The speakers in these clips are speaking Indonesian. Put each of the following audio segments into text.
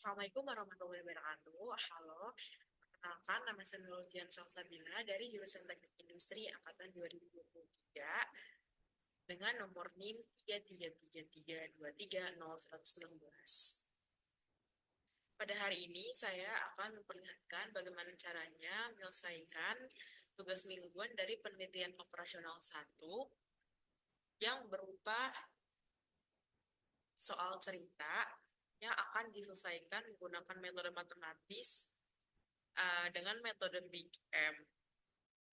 Assalamualaikum warahmatullahi wabarakatuh. Halo, perkenalkan nama saya Nurulfian Salsabila dari jurusan Teknik Industri Angkatan 2023 dengan nomor NIM 33332301116. Pada hari ini saya akan memperlihatkan bagaimana caranya menyelesaikan tugas mingguan dari penelitian operasional 1 yang berupa soal cerita yang akan diselesaikan menggunakan metode matematis dengan metode Big M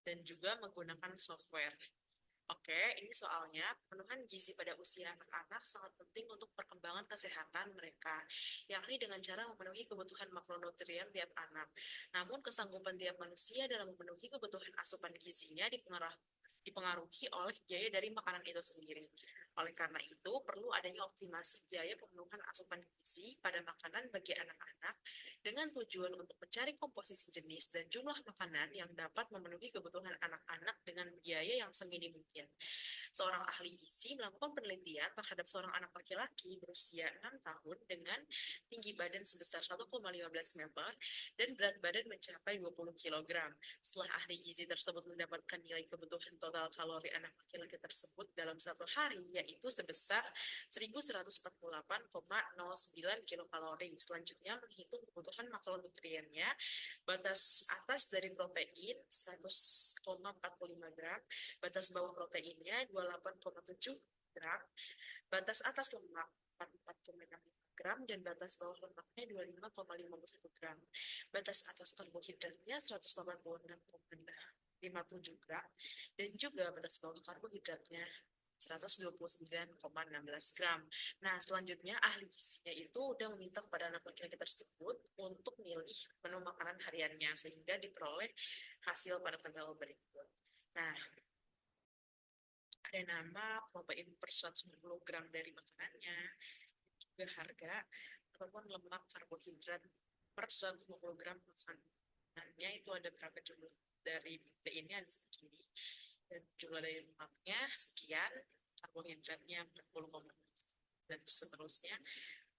dan juga menggunakan software. Oke, ini soalnya pemenuhan gizi pada usia anak-anak sangat penting untuk perkembangan kesehatan mereka, yakni dengan cara memenuhi kebutuhan makronutrien tiap anak. Namun, kesanggupan tiap manusia dalam memenuhi kebutuhan asupan gizinya dipengaruhi oleh biaya dari makanan itu sendiri. Oleh karena itu, perlu adanya optimasi biaya pemenuhan asupan gizi pada makanan bagi anak-anak dengan tujuan untuk mencari komposisi jenis dan jumlah makanan yang dapat memenuhi kebutuhan anak-anak dengan biaya yang seminim mungkin. Seorang ahli gizi melakukan penelitian terhadap seorang anak laki-laki berusia 6 tahun dengan tinggi badan sebesar 1,15 meter dan berat badan mencapai 20 kilogram. Setelah ahli gizi tersebut mendapatkan nilai kebutuhan total kalori anak laki-laki tersebut dalam satu hari, yaitu sebesar 1148,09 kilokalori. Selanjutnya menghitung kebutuhan makronutriennya. Batas atas dari protein 100,45 gram, batas bawah proteinnya 28,7 gram, batas atas lemak 44,6 gram, dan batas bawah lemaknya 25,51 gram. Batas atas karbohidratnya 186,57 gram, dan juga batas bawah karbohidratnya 129,16 gram. Nah, selanjutnya ahli gizinya itu udah meminta kepada anak laki-laki tersebut untuk milih menu makanan hariannya sehingga diperoleh hasil pada tabel berikut. Nah, ada nama protein per 150 gram dari makanannya, juga harga, ataupun lemak karbohidrat per 150 gram makanannya itu ada berapa jumlah dari proteinnya ada segini, dan jumlah dari lemaknya sekian, karbohidratnya 40, dan seterusnya.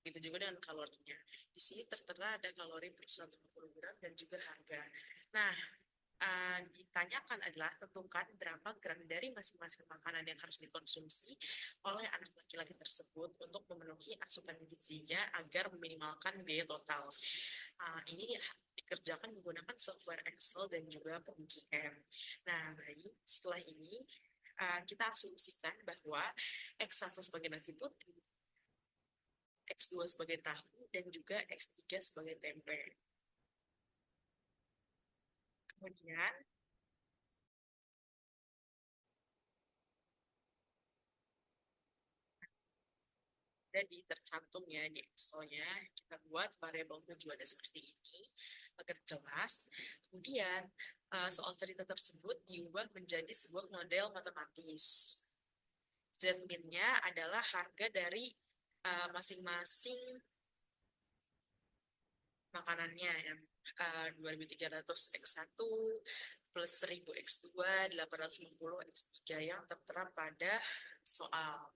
Begitu juga dengan kalorinya. Di sini tertera ada kalori per 150 gram dan juga harga. Nah, ditanyakan adalah tentukan berapa gram dari masing-masing makanan yang harus dikonsumsi oleh anak laki-laki tersebut untuk memenuhi asupan gizinya agar meminimalkan biaya total. Ini dikerjakan menggunakan software Excel dan juga PGM. Nah, baik, setelah ini kita asumsikan bahwa X1 sebagai nasi putih, X2 sebagai tahu, dan juga X3 sebagai tempe. Kemudian, jadi tercantum ya di Excel-nya, kita buat variabel tujuannya seperti ini, agar jelas. Kemudian, soal cerita tersebut diubah menjadi sebuah model matematis. Z-min-nya adalah harga dari masing-masing makanannya yang 2300 X1 plus 1000 X2, 850 X3 yang tertera pada soal.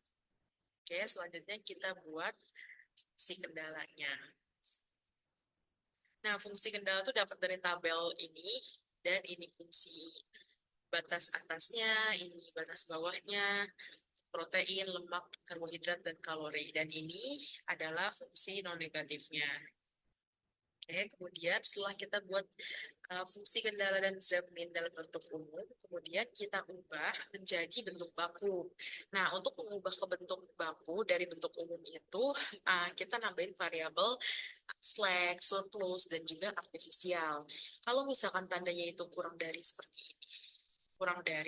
Oke, selanjutnya kita buat fungsi kendalanya. Nah, fungsi kendala itu dapat dari tabel ini, dan ini fungsi batas atasnya, ini batas bawahnya, protein, lemak, karbohidrat, dan kalori. Dan ini adalah fungsi non-negatifnya. Oke, kemudian setelah kita buat fungsi kendala dan Z-min dalam bentuk umum, kemudian kita ubah menjadi bentuk baku. Nah, untuk mengubah ke bentuk baku dari bentuk umum itu, kita nambahin variabel slack, surplus, dan juga artifisial. Kalau misalkan tandanya itu kurang dari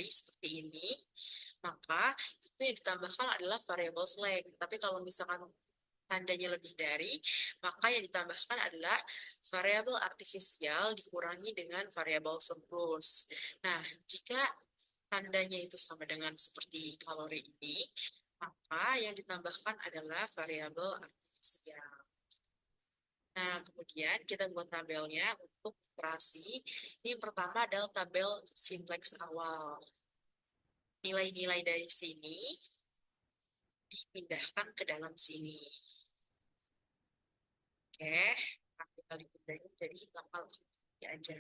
seperti ini, maka itu yang ditambahkan adalah variabel slack. Tapi kalau misalkan tandanya lebih dari, maka yang ditambahkan adalah variabel artifisial dikurangi dengan variabel surplus. Nah, jika tandanya itu sama dengan seperti kalori ini, maka yang ditambahkan adalah variabel artifisial. Nah, kemudian kita buat tabelnya untuk operasi. Ini yang pertama adalah tabel simpleks awal. Nilai-nilai dari sini dipindahkan ke dalam sini. Oke, aku kali bundanya jadi bakal ya aja.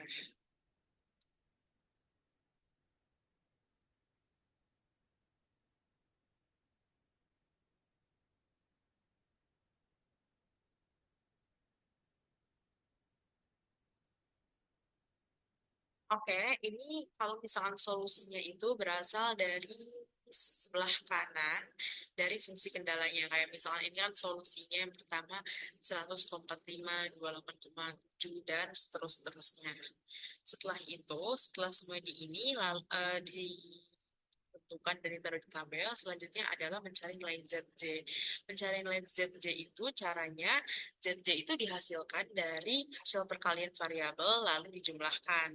Oke, ini kalau misalkan solusinya itu berasal dari sebelah kanan dari fungsi kendalanya. Kayak misalkan ini kan solusinya yang pertama 100,45, 28,7, dan seterusnya. Setelah itu, setelah semua di ini, tentukan dan ditaruh di tabel. Selanjutnya adalah mencari nilai ZJ. Mencari nilai ZJ itu caranya, ZJ itu dihasilkan dari hasil perkalian variabel lalu dijumlahkan.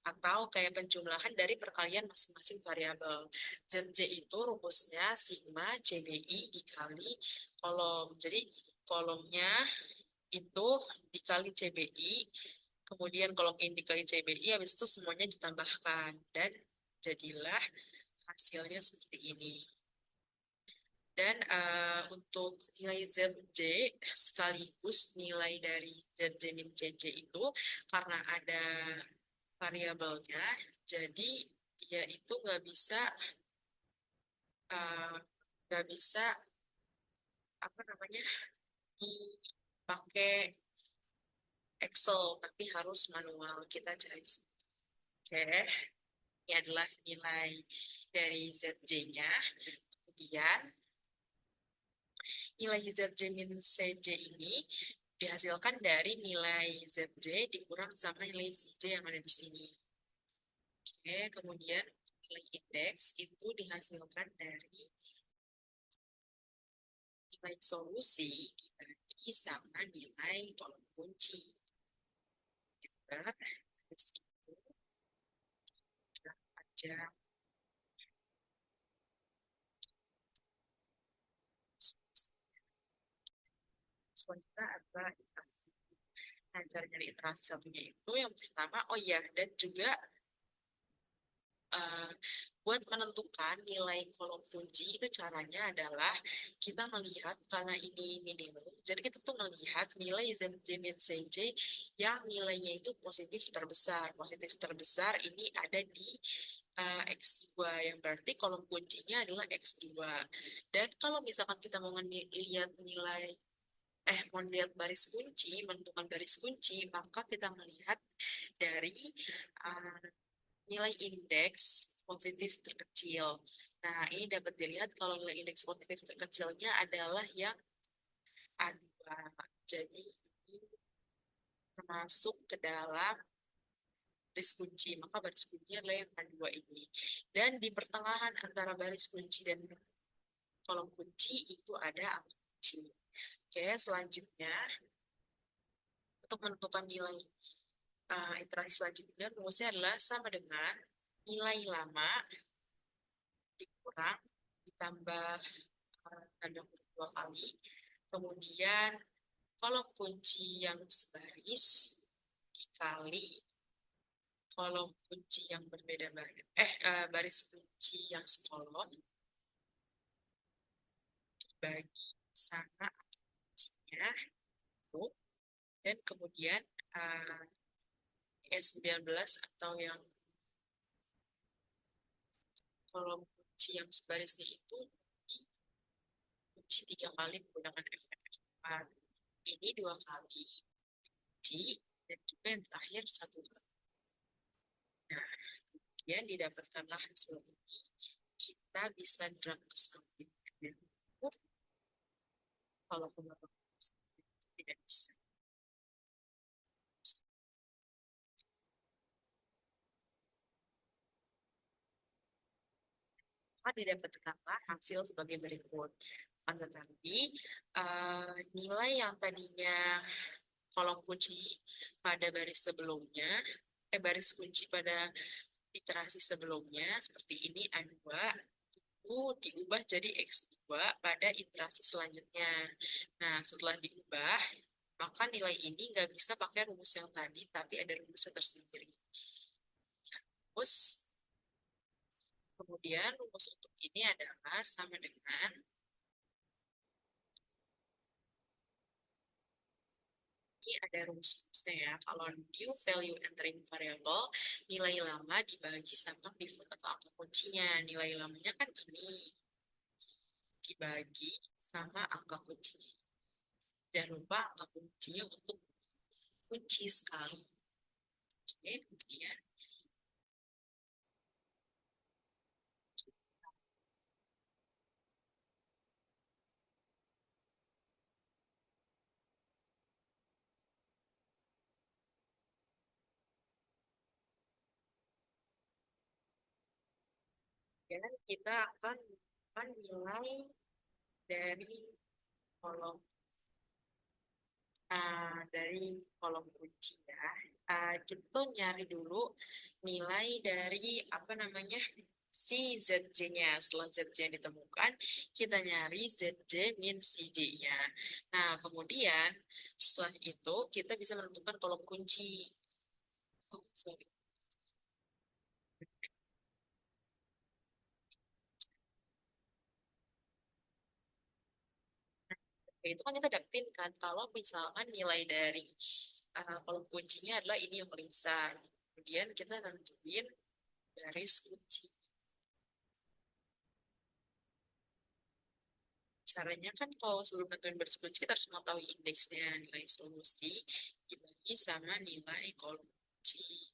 Atau kayak penjumlahan dari perkalian masing-masing variabel. ZJ itu rumusnya sigma CBI dikali kolom. Jadi kolomnya itu dikali CBI, kemudian kolom ini dikali CBI, habis itu semuanya ditambahkan. Dan jadilah hasilnya seperti ini. Dan untuk nilai ZJ sekaligus nilai dari ZJ min CJ itu karena ada variabelnya, jadi dia itu eh, nggak bisa apa namanya pakai Excel, tapi harus manual. Kita cari. Oke, ini adalah nilai dari ZJ-nya. Kemudian nilai ZJ min CJ ini dihasilkan dari nilai ZJ dikurang sama nilai CJ yang ada di sini. Oke, kemudian nilai indeks itu dihasilkan dari nilai solusi dibagi sama nilai kolom kunci. Terus itu aja selanjutnya adalah iterasi. Nah, cara nyari iterasi satunya itu yang pertama, oh iya, dan juga eh, buat menentukan nilai kolom kunci itu caranya adalah kita melihat karena ini minimum, jadi kita tuh melihat nilai ZJ min CJ yang nilainya itu positif terbesar. Positif terbesar ini ada di X2 yang berarti kolom kuncinya adalah X2. Dan kalau misalkan kita mau lihat nilai mau lihat baris kunci, menentukan baris kunci, maka kita melihat dari uh, nilai indeks positif terkecil. Nah, ini dapat dilihat kalau nilai indeks positif terkecilnya adalah yang A2. Jadi, ini termasuk ke dalam baris kunci. Maka baris kunci adalah yang A2 ini. Dan di pertengahan antara baris kunci dan kolom kunci itu ada angka kunci. Oke, selanjutnya untuk menentukan nilai iterasi selanjutnya rumusnya adalah sama dengan nilai lama dikurang ditambah tanda kutip 2 kali, kemudian kolom kunci yang sebaris dikali kolom kunci yang berbeda baris baris kunci yang sekolom dibagi sama kuncinya dan kemudian uh, 19 atau yang kolom kunci yang sebarisnya itu dikunci 3 kali menggunakan FNF4. Ini 2 kali kunci dan juga yang terakhir 1 kali. Nah, kemudian didapatkanlah hasil ini. Kita bisa drag ke samping. Kalau tidak bisa. Maka didapatkanlah hasil sebagai berikut. Tetapi nilai yang tadinya kolom kunci pada baris sebelumnya, baris kunci pada iterasi sebelumnya seperti ini A2 itu diubah jadi X2 pada iterasi selanjutnya. Nah, setelah diubah, maka nilai ini nggak bisa pakai rumus yang tadi, tapi ada rumusnya tersendiri. Terus, kemudian rumus untuk ini adalah sama dengan Ini ada rumus-rumusnya ya. Kalau new value entering variable, nilai lama dibagi sama pivot atau angka kuncinya. Nilai lamanya kan ini dibagi sama angka kuncinya. Jangan lupa angka kuncinya untuk kunci sekali. Oke, kemudian kita akan menemukan nilai dari kolom kunci ya. Kita nyari dulu nilai dari apa namanya si ZJ-nya. Setelah ZJ ditemukan, kita nyari ZJ min CJ-nya. Nah, kemudian setelah itu kita bisa menentukan kolom kunci. Oh, sorry. Itu kan kita dapetin kan kalau misalkan nilai dari kolom kuncinya adalah ini yang paling besar. Kemudian kita nentuin garis kunci. Caranya kan kalau sebelum nentuin baris kunci kita harus mengetahui indeksnya, nilai solusi dibagi sama nilai kolom kunci.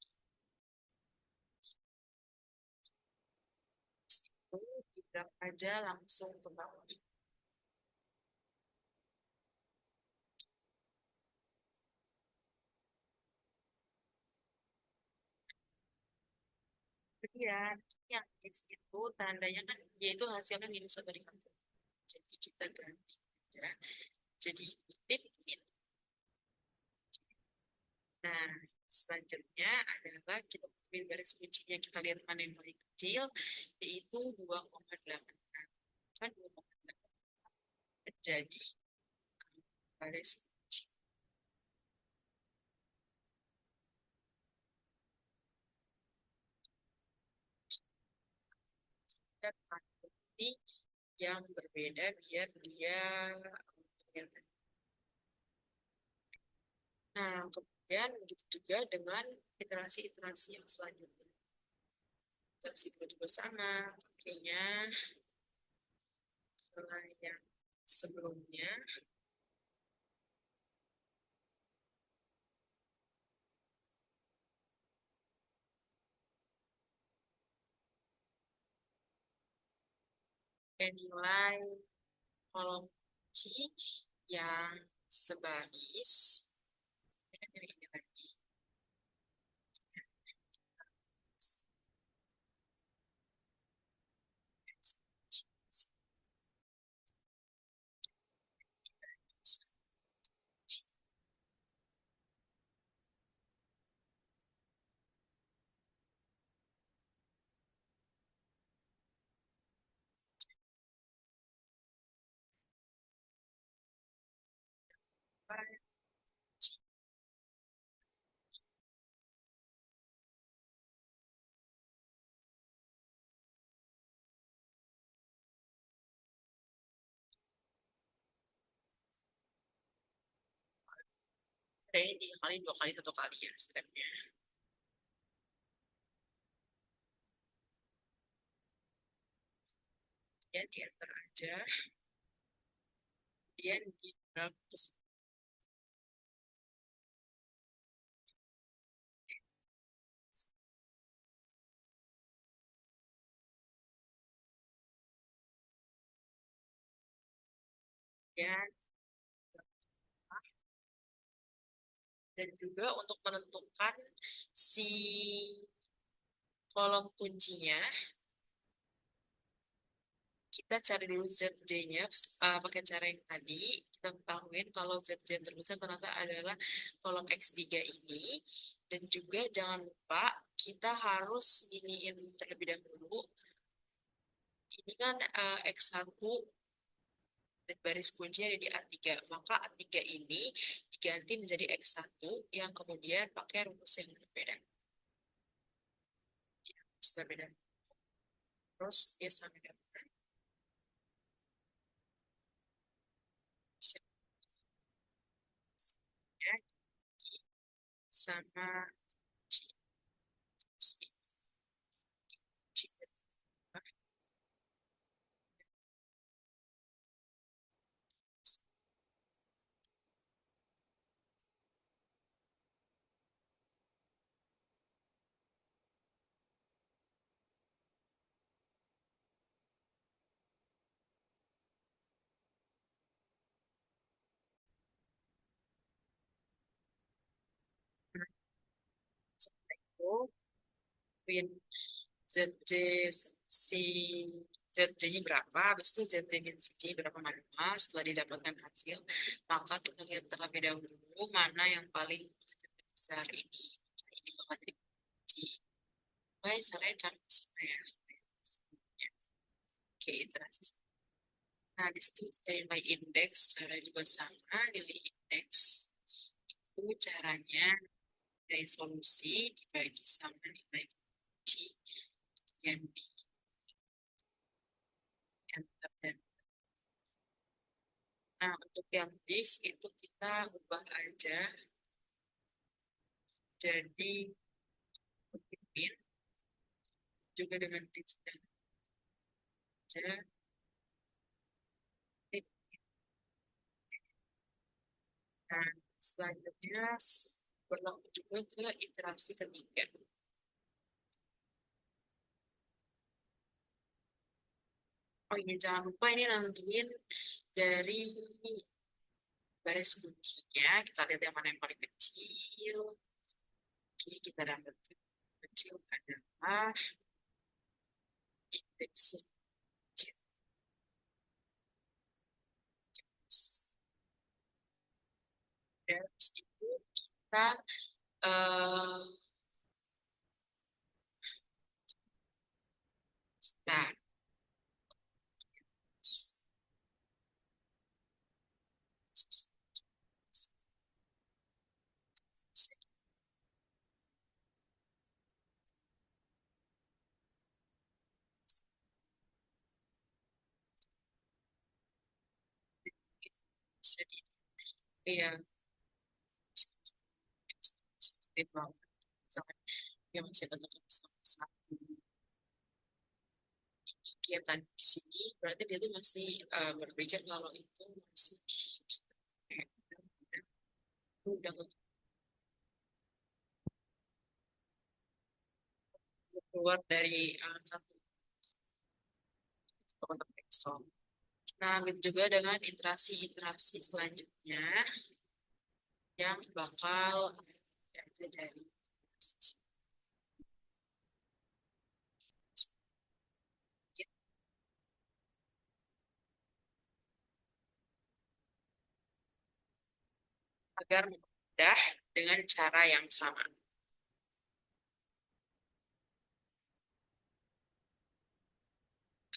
Itu kita aja langsung ke bawah. Kemudian yang X itu tandanya kan yaitu hasilnya minus atau dikali. Jadi kita ganti ya. Jadi kutip min. Nah, selanjutnya adalah kita pilih garis kuncinya, kita lihat mana yang paling kecil, yaitu 2,8. Kan 2,8 jadi garis kunci. Dan ini yang berbeda biar dia. Nah, kemudian begitu juga dengan iterasi-iterasi yang selanjutnya. Iterasi juga sama, pakainya setelah yang sebelumnya. Dan nilai kolom kunci yang sebaris. Dan ini lagi. Ini dikali 2 kali 1 kali ya stepnya. Ya, di enter aja. Kemudian di drag ke sekian. Dan juga untuk menentukan si kolom kuncinya, kita cari dulu ZJ-nya pakai cara yang tadi. Kita ketahuin kalau ZJ terbesar ternyata adalah kolom X3 ini. Dan juga jangan lupa kita harus iniin terlebih dahulu. Ini kan X1 dan baris kunci ada di A3. Maka A3 ini diganti menjadi X1 yang kemudian pakai rumus yang berbeda. Rumus berbeda. Terus biasa beda. sama itu win ZJ si ZJ-nya berapa, habis itu ZJ min C berapa mana, setelah didapatkan hasil, maka kita lihat terlebih dahulu mana yang paling besar ini bakal jadi kunci. Baik, caranya cara sama ya. Oke, iterasi. Nah, di situ kita nilai indeks, cara juga sama, nilai indeks. Itu caranya nilai solusi dibagi sama nilai kunci yang di enter dan nah, untuk yang div itu kita ubah aja jadi pemimpin juga dengan div dan aja. Nah, selanjutnya berlaku juga ke iterasi ketiga. Oh ini jangan lupa ini nentuin dari baris kuncinya. Kita lihat yang mana yang paling kecil. Oke, kita dapat kecil adalah indeks indeks itu kita eh nah, bisa di ya seperti banget misalkan dia masih tetap sama satu kegiatan di sini berarti dia tuh masih berpikir kalau itu masih udah keluar dari satu kotak Excel. Nah, begitu juga dengan iterasi-iterasi selanjutnya yang bakal ada dari agar mudah dengan cara yang sama.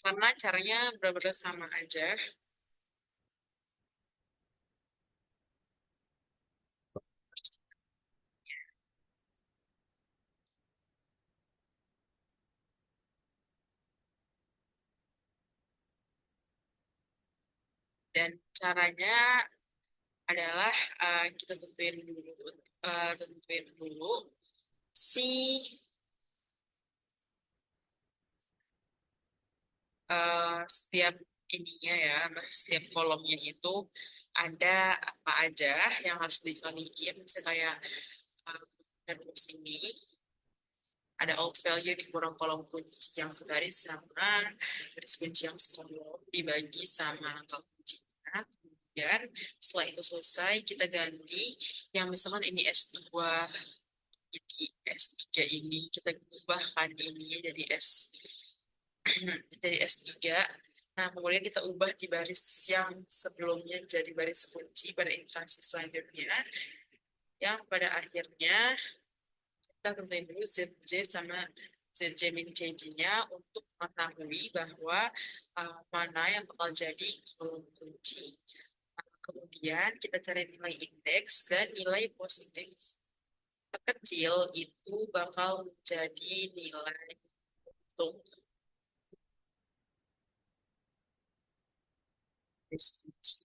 Karena caranya benar-benar sama aja dan caranya adalah kita tentuin dulu si setiap ininya ya, setiap kolomnya itu ada apa aja yang harus dikaliin, misalnya kayak dan sini ada alt value di kolom kunci yang segaris sama garis kunci yang sekolom dibagi sama angka kuncinya. Kemudian setelah itu selesai kita ganti yang misalkan ini S2 jadi S3 ini kita ubahkan ini jadi jadi S3. Nah, kemudian kita ubah di baris yang sebelumnya jadi baris kunci pada instansi selanjutnya yang pada akhirnya kita tentuin dulu ZJ sama ZJ min CJ-nya untuk mengetahui bahwa mana yang bakal jadi kolom kunci. Kemudian kita cari nilai indeks dan nilai positif terkecil itu bakal menjadi nilai untuk diskusi.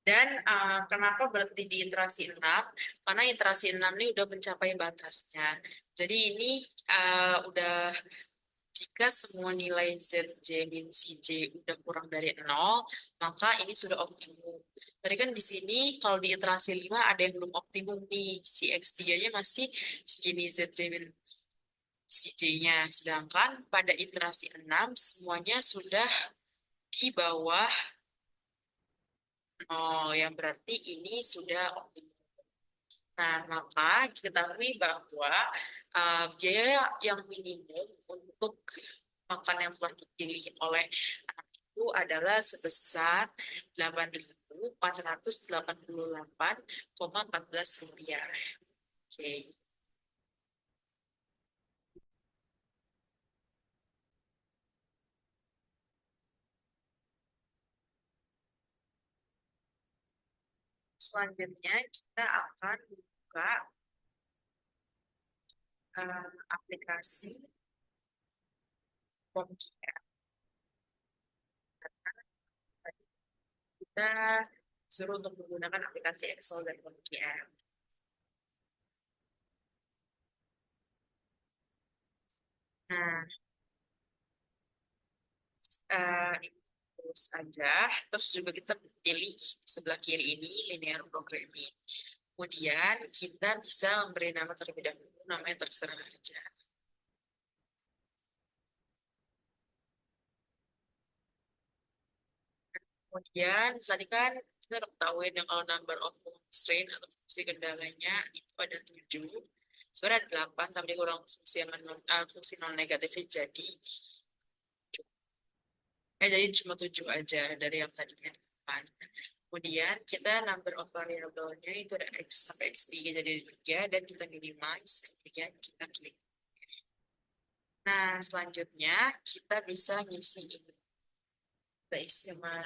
Dan kenapa berhenti di iterasi 6? Karena iterasi 6 ini udah mencapai batasnya. Jadi ini udah jika semua nilai ZJ min CJ udah kurang dari 0, maka ini sudah optimum. Tadi kan di sini kalau di iterasi 5 ada yang belum optimum nih. Si X3-nya masih segini ZJ min CJ-nya. Sedangkan pada iterasi 6 semuanya sudah di bawah 0, yang berarti ini sudah optimum. Nah, maka diketahui bahwa biaya yang minimum untuk makan yang telah dipilih oleh anak itu adalah sebesar 8.488,14 rupiah. Oke. Selanjutnya kita akan buka aplikasi Pomkia. Kita suruh untuk menggunakan aplikasi Excel dan Pomkia. Nah, eh, terus aja. Terus juga kita pilih sebelah kiri ini linear programming. Kemudian kita bisa memberi nama terlebih dahulu, namanya terserah aja. Kemudian tadi kan kita udah ketahuin yang kalau number of constraint atau fungsi kendalanya itu ada 7. Sebenarnya ada 8, tapi dia kurang fungsi yang fungsi non negatifnya jadi cuma 7 aja dari yang tadinya 8. Kemudian kita number of variable-nya itu ada X sampai X3 jadi 3 dan kita minimize, kemudian kita klik. Nah, selanjutnya kita bisa ngisi ini. Kita isi sama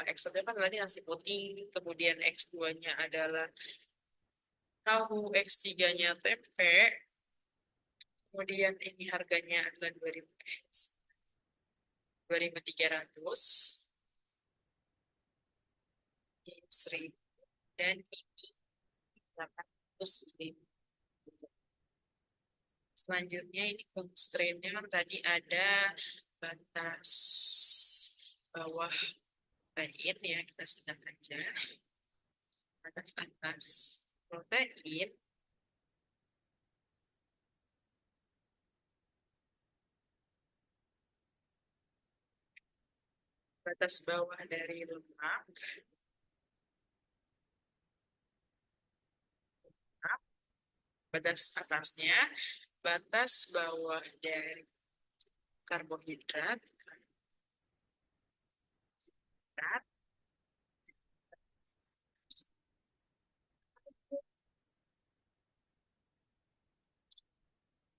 X1 kan berarti nasi putih, kemudian X2-nya adalah tahu, X3-nya tempe, kemudian ini harganya adalah 2.300, 1.000, dan ini 800.000. Selanjutnya ini constraint-nya kan tadi ada batas bawah protein ya, kita sedang aja. Batas atas protein, batas bawah dari lemak, batas atasnya, batas bawah dari karbohidrat,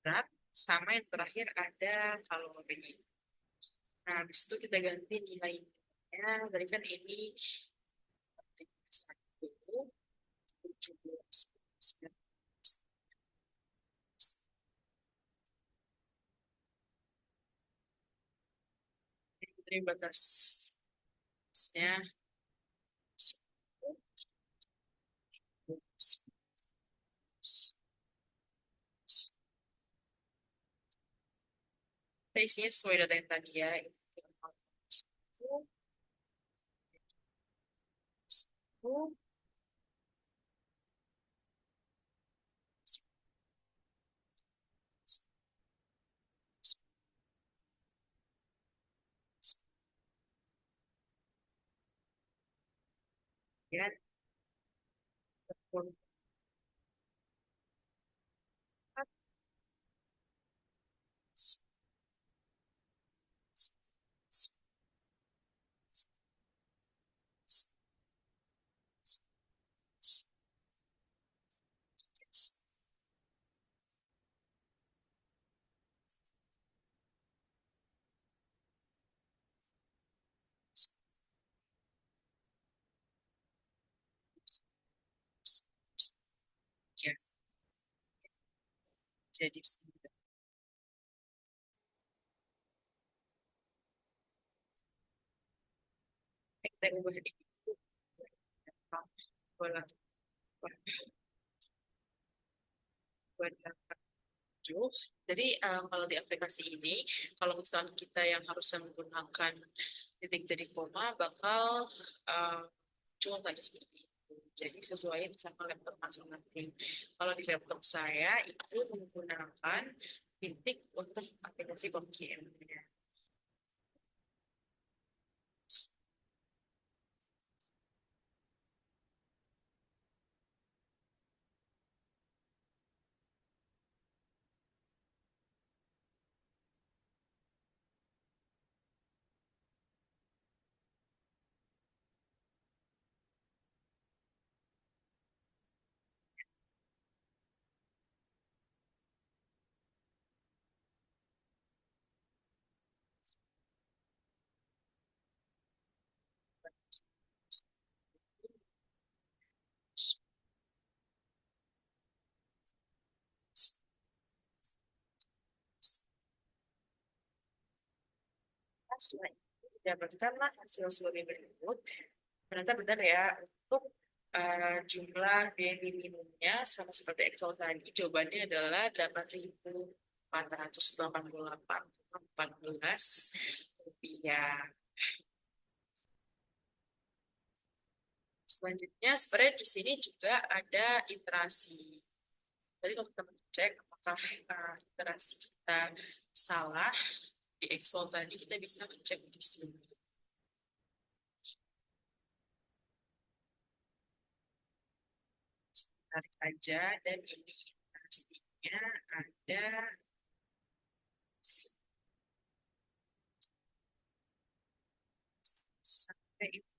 berat, sama yang terakhir ada kalori. Nah, habis itu kita ganti nilainya. Tadi kan ini 1, 17, ini batasnya 10. Kita isinya sesuai data yang tadi ya. Ya, jadi kita ubah ini Buat buat tujuh. Jadi kalau di aplikasi ini, kalau misalnya kita yang harus menggunakan titik jadi koma, bakal uh, muncul tadi seperti itu. Jadi sesuai sama laptop masing-masing. Kalau di laptop saya itu menggunakan titik untuk aplikasi Pokemon. Setelah itu didapatkanlah hasil survei berikut. Ternyata benar ya, untuk jumlah biaya minimumnya sama seperti Excel tadi, jawabannya adalah 8.488,14 rupiah. Selanjutnya, sebenarnya di sini juga ada iterasi. Jadi kalau kita cek apakah iterasi kita salah di Excel tadi, kita bisa ngecek di sini. Tarik aja, dan ini iterasinya ada sampai itu.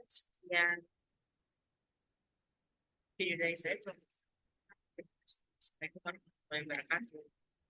Sekian video dari saya. Assalamualaikum warahmatullahi wabarakatuh.